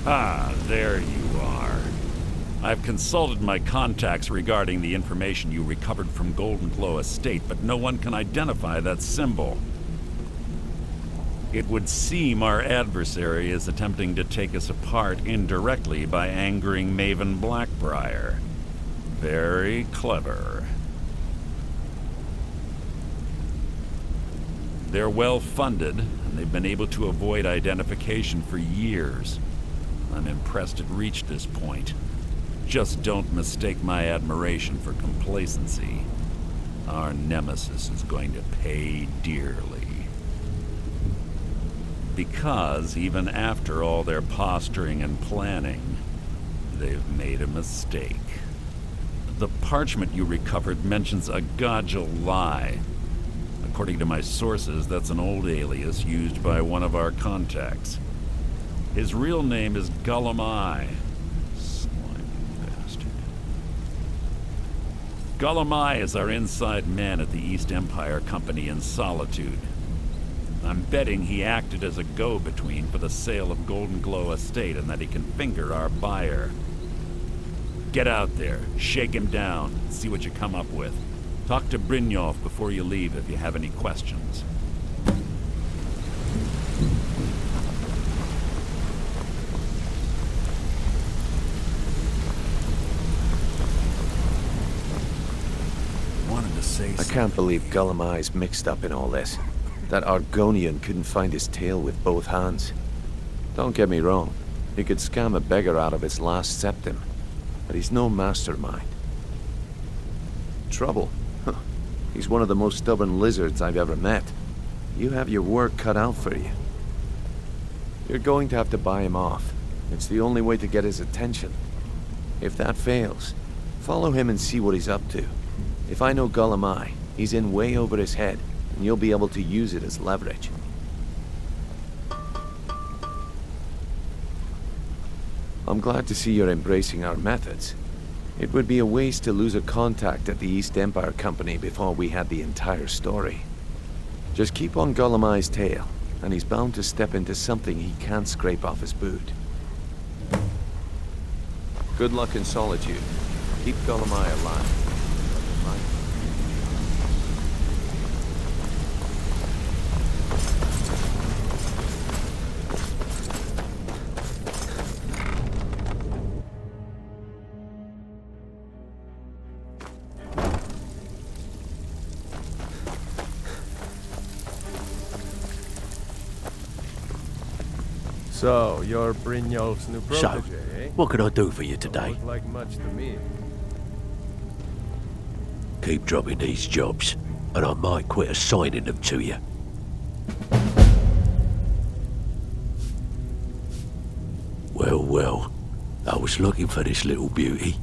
Ah, there you are. I've consulted my contacts regarding the information you recovered from Gulum-Ei estate, but no one can identify that symbol. It would seem our adversary is attempting to take us apart indirectly by angering Maven Blackbriar. Very clever. They're well funded, and they've been able to avoid identification for years. I'm impressed it reached this point. Just don't mistake my admiration for complacency. Our nemesis is going to pay dearly. Because even after all their posturing and planning, they've made a mistake. The parchment you recovered mentions a Gulum-Ei. According to my sources, that's an old alias used by one of our contacts. His real name is Gulum-Ei. Slimy bastard. Gulum-Ei is our inside man at the East Empire Company in Solitude. I'm betting he acted as a go-between for the sale of Gulum-Ei estate and that he can finger our buyer. Get out there, shake him down, see what you come up with. Talk to Brynjolf before you leave if you have any questions. Wanted to say I can't believe Gulum-Ei's mixed up in all this. That Argonian couldn't find his tail with both hands. Don't get me wrong, he could scam a beggar out of his last septim, but he's no mastermind. Trouble? Huh. He's one of the most stubborn lizards I've ever met. You have your work cut out for you. You're going to have to buy him off. It's the only way to get his attention. If that fails, follow him and see what he's up to. If I know Gulum-Ei, he's in way over his head, and you'll be able to use it as leverage. I'm glad to see you're embracing our methods. It would be a waste to lose a contact at the East Empire Company before we had the entire story. Just keep on Gulum-Ei's tail, and he's bound to step into something he can't scrape off his boot. Good luck in Solitude. Keep Gulum-Ei alive. So, you're Brynjolf's new protege, eh? What can I do for you today? Don't look like much to me. Keep dropping these jobs, and I might quit assigning them to you. Well, well, I was looking for this little beauty.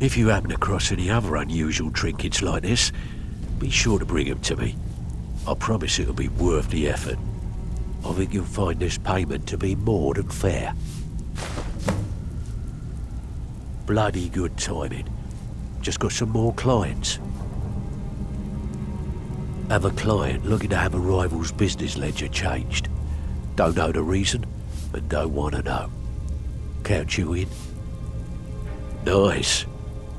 If you happen across any other unusual trinkets like this, be sure to bring them to me. I promise it'll be worth the effort. I think you'll find this payment to be more than fair. Bloody good timing. Just got some more clients. Have a client looking to have a rival's business ledger changed. Don't know the reason, and don't want to know. Count you in? Nice.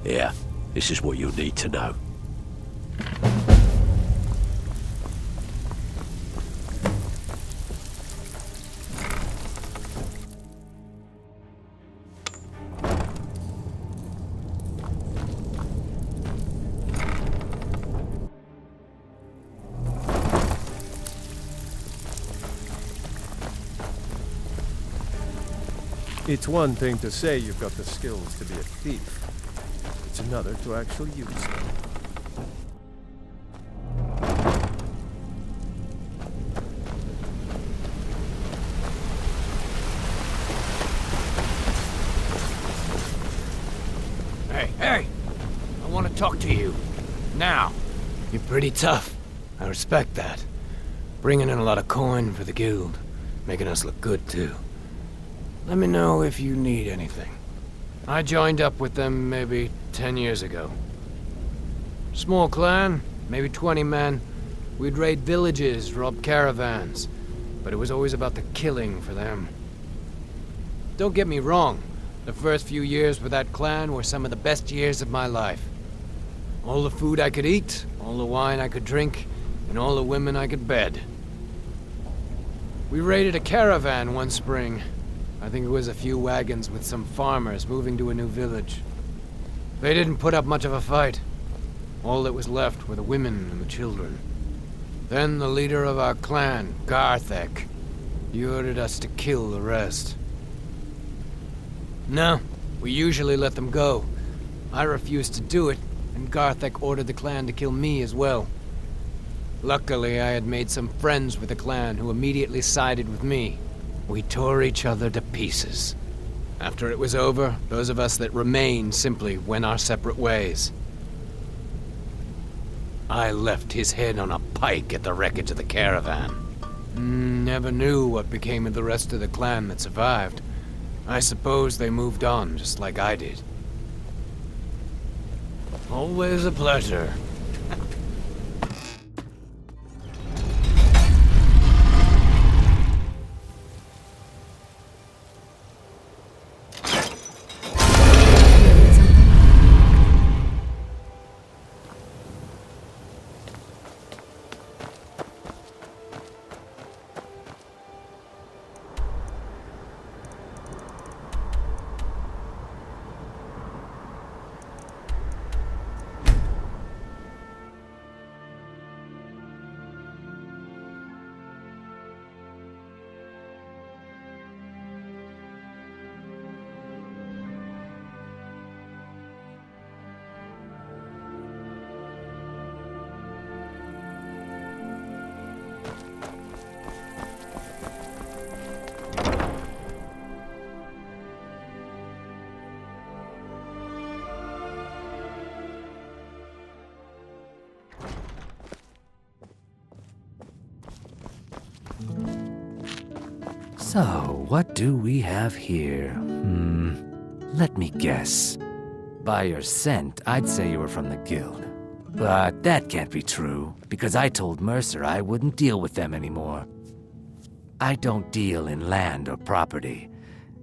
Yeah, this is what you'll need to know. It's one thing to say you've got the skills to be a thief. It's another to actually use them. Hey! I want to talk to you. Now. You're pretty tough. I respect that. Bringing in a lot of coin for the guild. Making us look good, too. Let me know if you need anything. I joined up with them maybe 10 years ago. Small clan, maybe 20 men. We'd raid villages, rob caravans. But it was always about the killing for them. Don't get me wrong. The first few years with that clan were some of the best years of my life. All the food I could eat, all the wine I could drink, and all the women I could bed. We raided a caravan one spring. I think it was a few wagons with some farmers moving to a new village. They didn't put up much of a fight. All that was left were the women and the children. Then the leader of our clan, Garthek, he ordered us to kill the rest. No, we usually let them go. I refused to do it, and Garthek ordered the clan to kill me as well. Luckily, I had made some friends with the clan who immediately sided with me. We tore each other to pieces. After it was over, those of us that remained simply went our separate ways. I left his head on a pike at the wreckage of the caravan. Never knew what became of the rest of the clan that survived. I suppose they moved on, just like I did. Always a pleasure. So, what do we have here? Let me guess. By your scent, I'd say you were from the guild. But that can't be true, because I told Mercer I wouldn't deal with them anymore. I don't deal in land or property.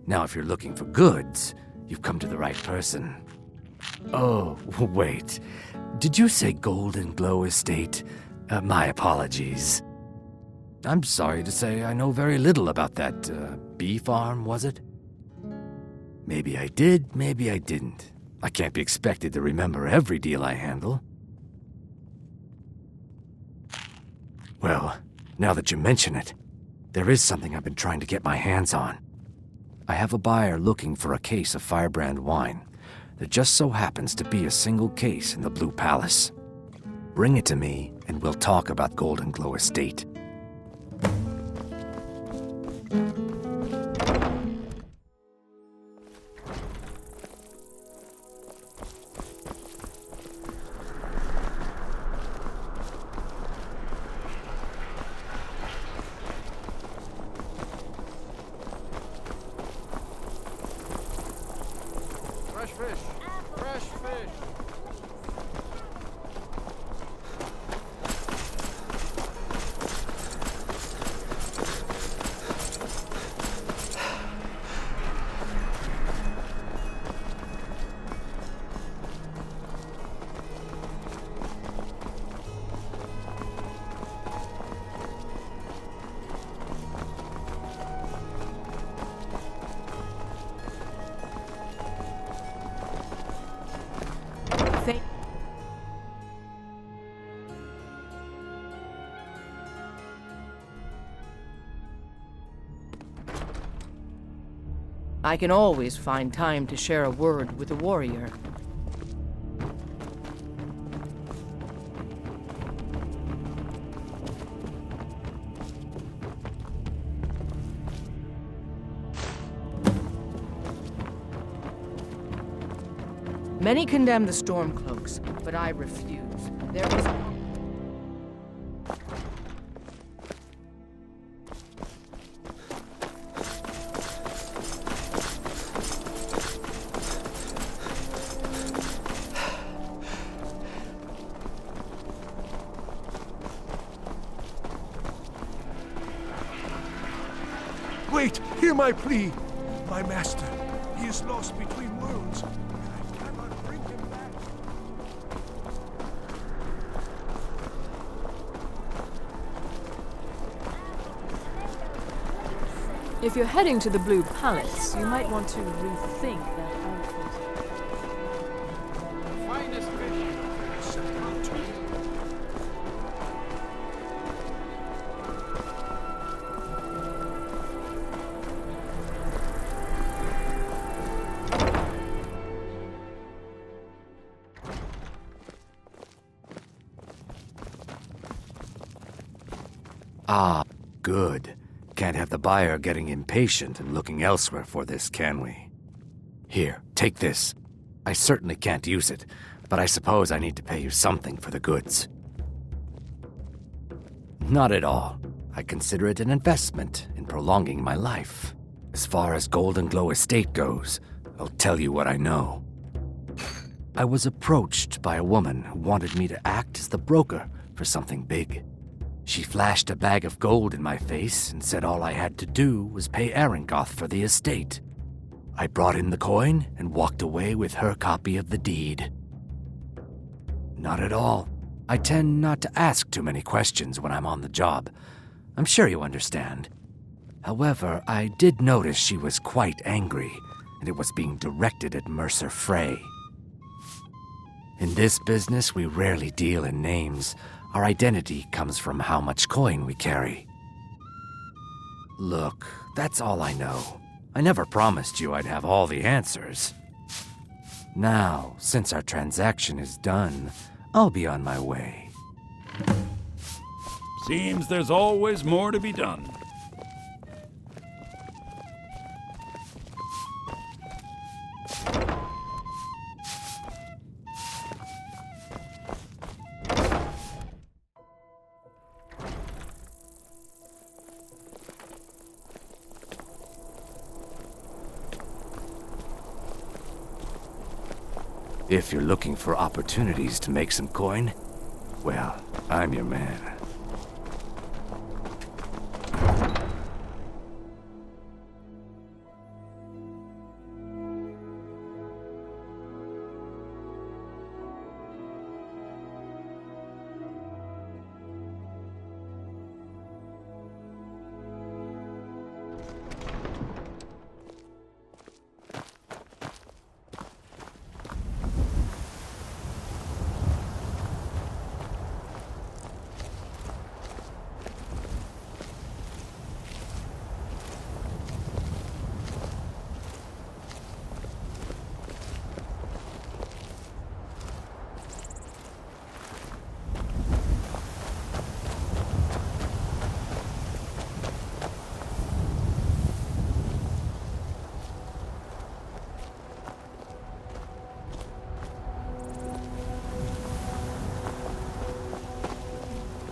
Now, if you're looking for goods, you've come to the right person. Oh, wait. Did you say Golden Glow Estate? My apologies. I'm sorry to say I know very little about that, bee farm, was it? Maybe I did, maybe I didn't. I can't be expected to remember every deal I handle. Well, now that you mention it, there is something I've been trying to get my hands on. I have a buyer looking for a case of Firebrand wine. There just so happens to be a single case in the Blue Palace. Bring it to me, and we'll talk about Golden Glow Estate. Fresh fish! Fresh fish! I can always find time to share a word with a warrior. Many condemn the Stormcloaks, but I refuse. There is... Wait! Hear my plea! My master, he is lost between worlds, and I cannot bring him back. If you're heading to the Blue Palace, you might want to rethink that outfit. Finest fish. Set out to you. Ah, good. Can't have the buyer getting impatient and looking elsewhere for this, can we? Here, take this. I certainly can't use it, but I suppose I need to pay you something for the goods. Not at all. I consider it an investment in prolonging my life. As far as Golden Glow Estate goes, I'll tell you what I know. I was approached by a woman who wanted me to act as the broker for something big. She flashed a bag of gold in my face and said all I had to do was pay Arangoth for the estate. I brought in the coin and walked away with her copy of the deed. Not at all. I tend not to ask too many questions when I'm on the job. I'm sure you understand. However, I did notice she was quite angry, and it was being directed at Mercer Frey. In this business, we rarely deal in names. Our identity comes from how much coin we carry. Look, that's all I know. I never promised you I'd have all the answers. Now, since our transaction is done, I'll be on my way. Seems there's always more to be done. If you're looking for opportunities to make some coin, well, I'm your man.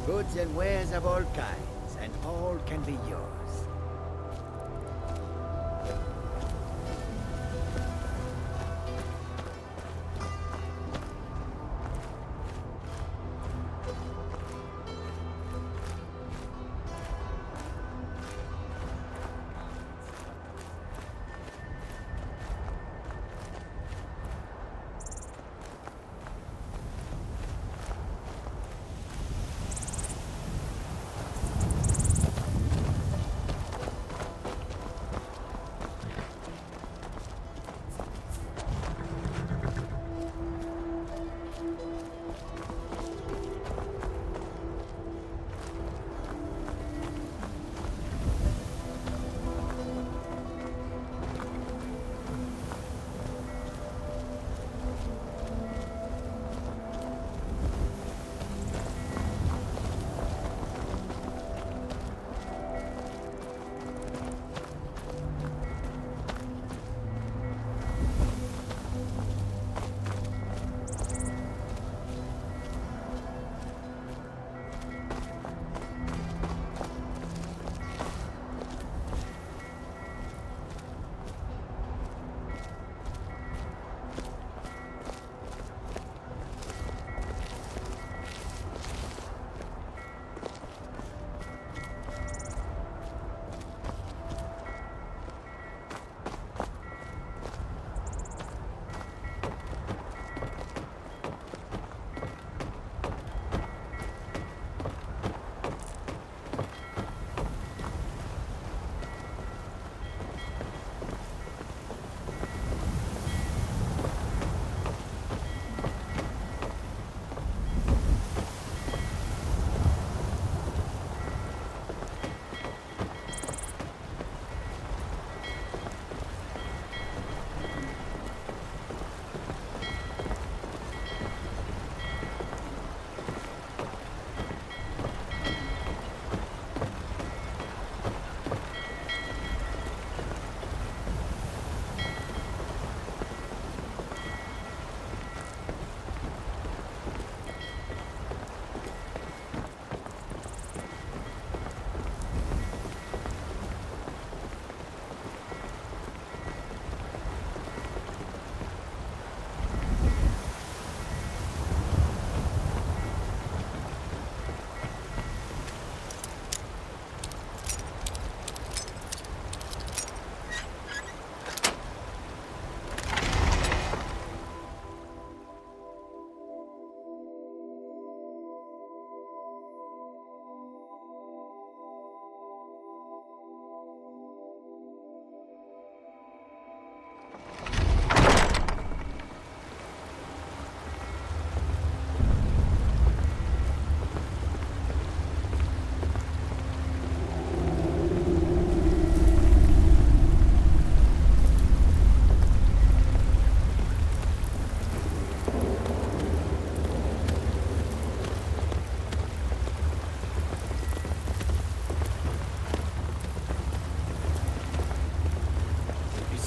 Goods and wares of all kinds, and all can be yours.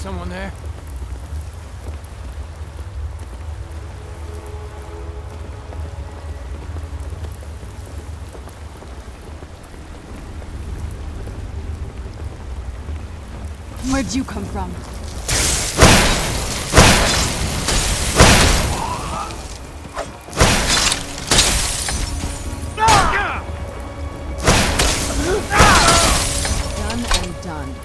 someone there? Where'd you come from? Done and done.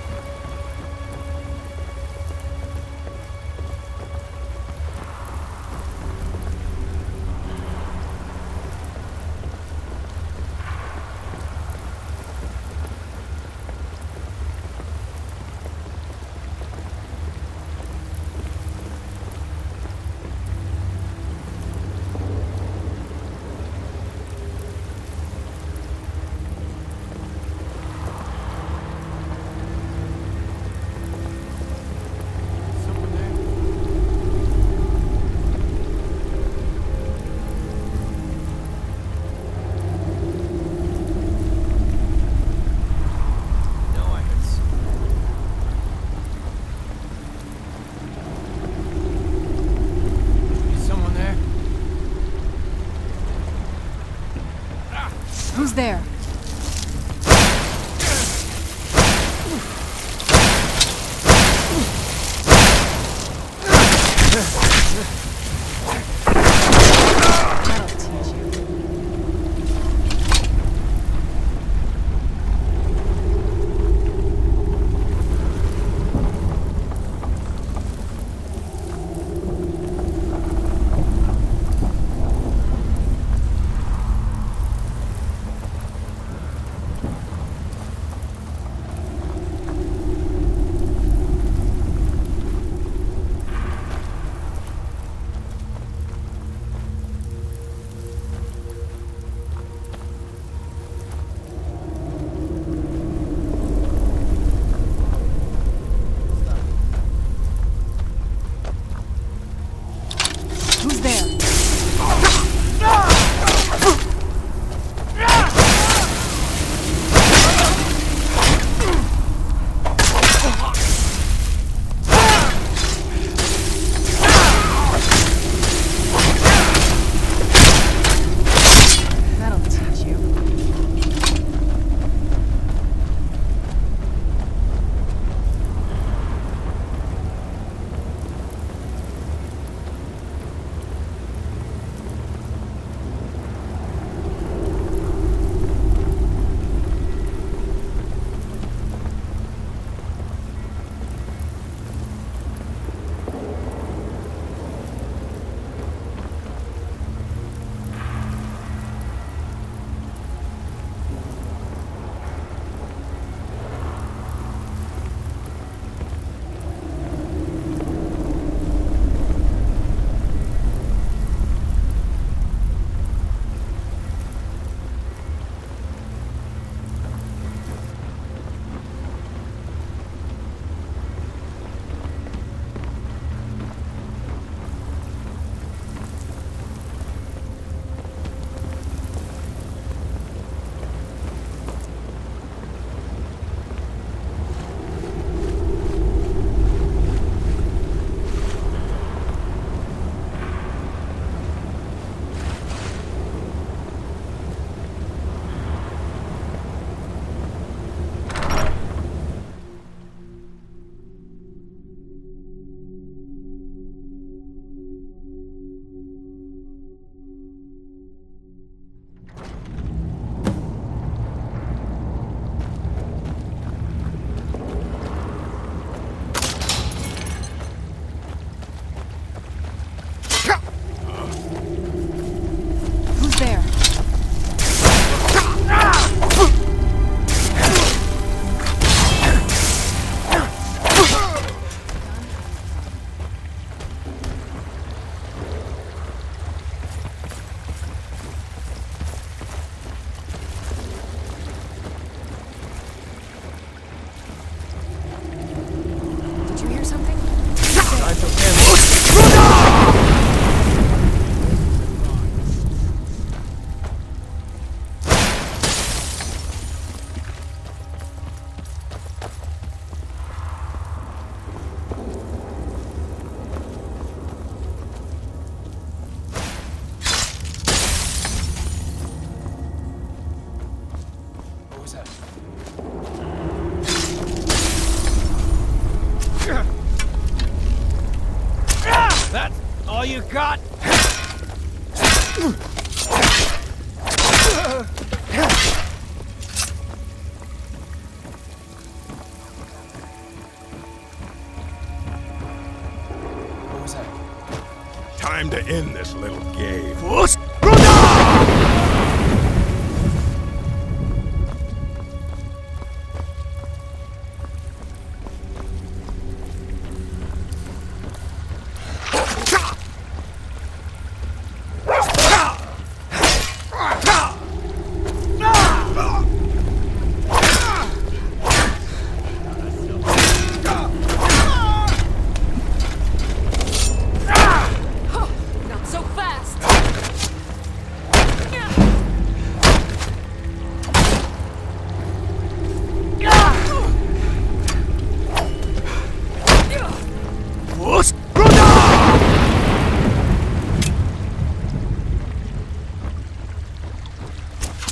Who's there? That'll teach you. Who's there? That'll teach you. Who's there? Did you hear something? all you got? What was that? Time to end this little game. Not so fast!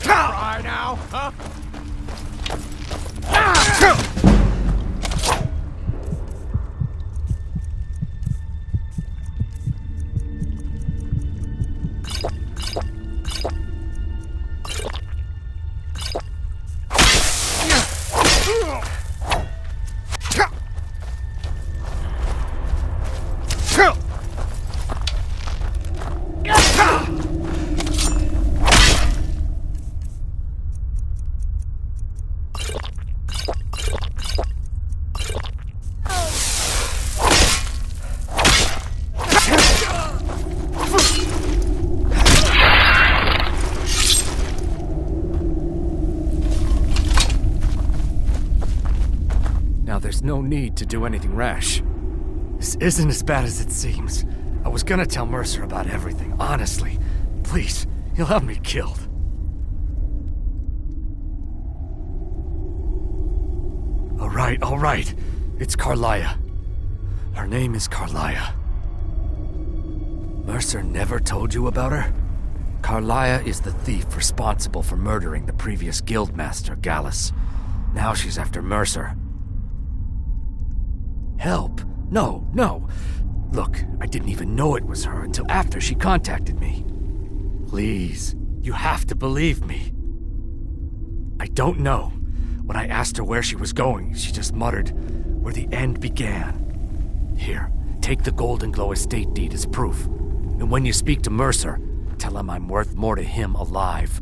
Try now, huh? Now there's no need to do anything rash. This isn't as bad as it seems. I was gonna tell Mercer about everything, honestly. Please, he'll have me killed. All right. It's Carlia. Her name is Carlia. Mercer never told you about her? Carlia is the thief responsible for murdering the previous guildmaster, Gallus. Now she's after Mercer. Help? No. Look, I didn't even know it was her until after she contacted me. Please, you have to believe me. I don't know. When I asked her where she was going, she just muttered, "Where the end began." Here, take the Golden Glow estate deed as proof. And when you speak to Mercer, tell him I'm worth more to him alive.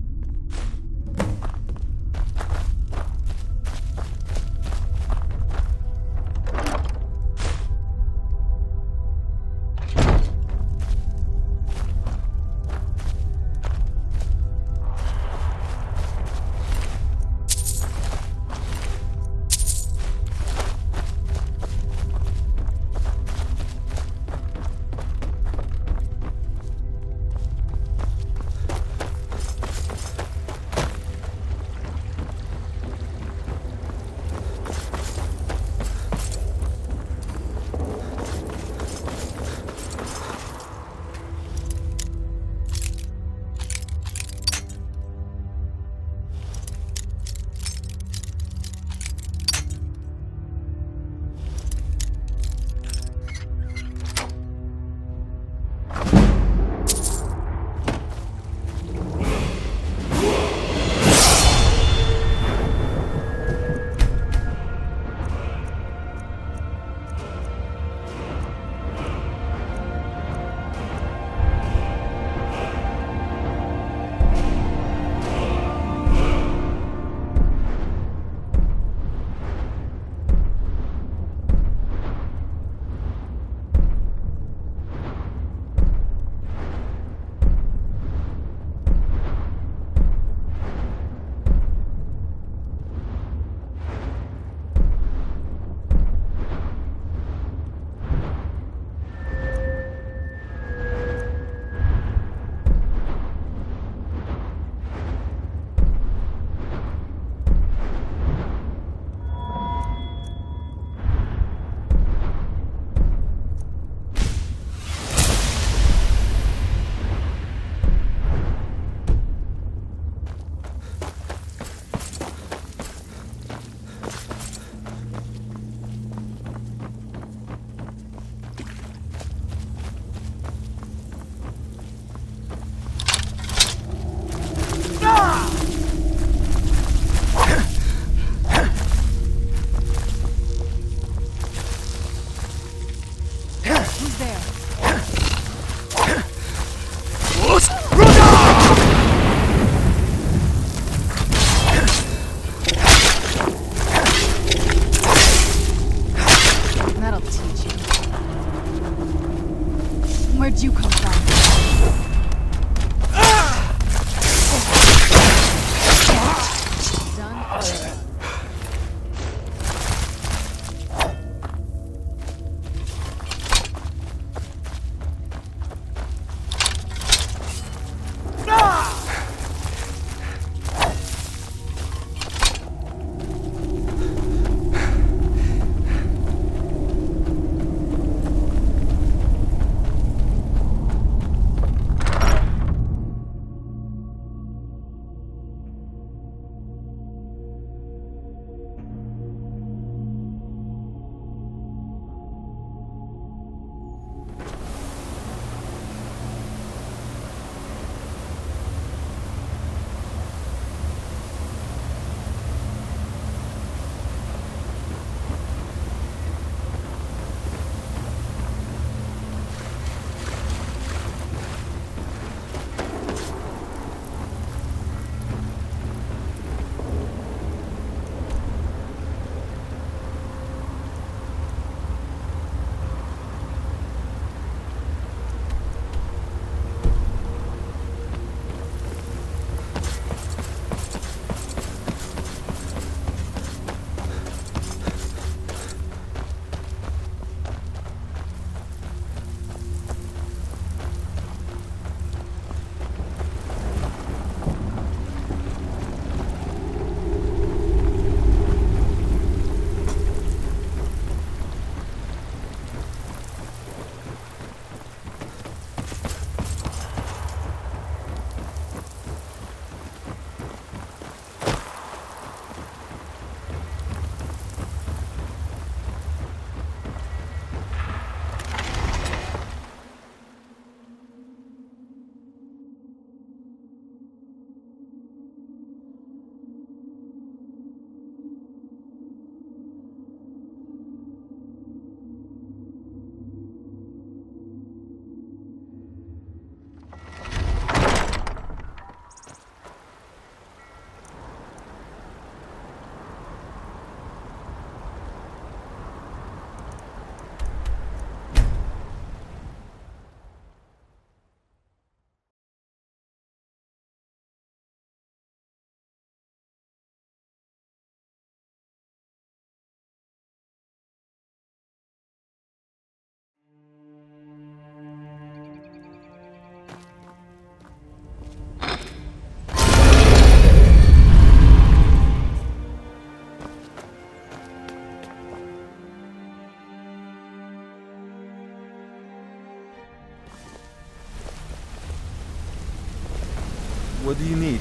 What do you need?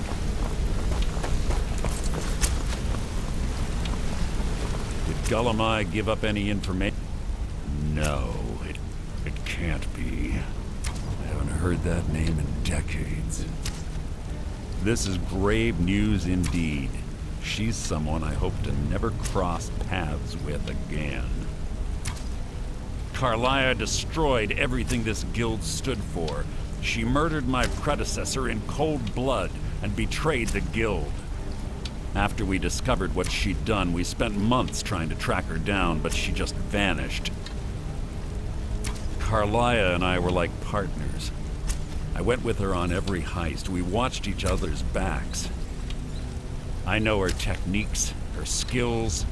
Did Gulum-Ei give up any information? No, it can't be. I haven't heard that name in decades. This is grave news indeed. She's someone I hope to never cross paths with again. Carlia destroyed everything this guild stood for. She murdered my predecessor in cold blood and betrayed the guild. After we discovered what she'd done, we spent months trying to track her down, but she just vanished. Carlia and I were like partners. I went with her on every heist. We watched each other's backs. I know her techniques, her skills.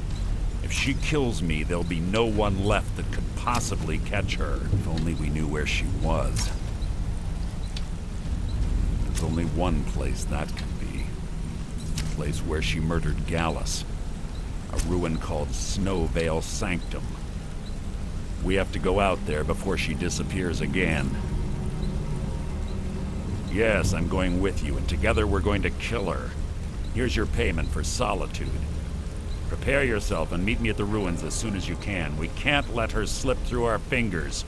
If she kills me, there'll be no one left that could possibly catch her. If only we knew where she was. There's only one place that could be. The place where she murdered Gallus. A ruin called Snowvale Sanctum. We have to go out there before she disappears again. Yes, I'm going with you, and together we're going to kill her. Here's your payment for solitude. Prepare yourself and meet me at the ruins as soon as you can. We can't let her slip through our fingers.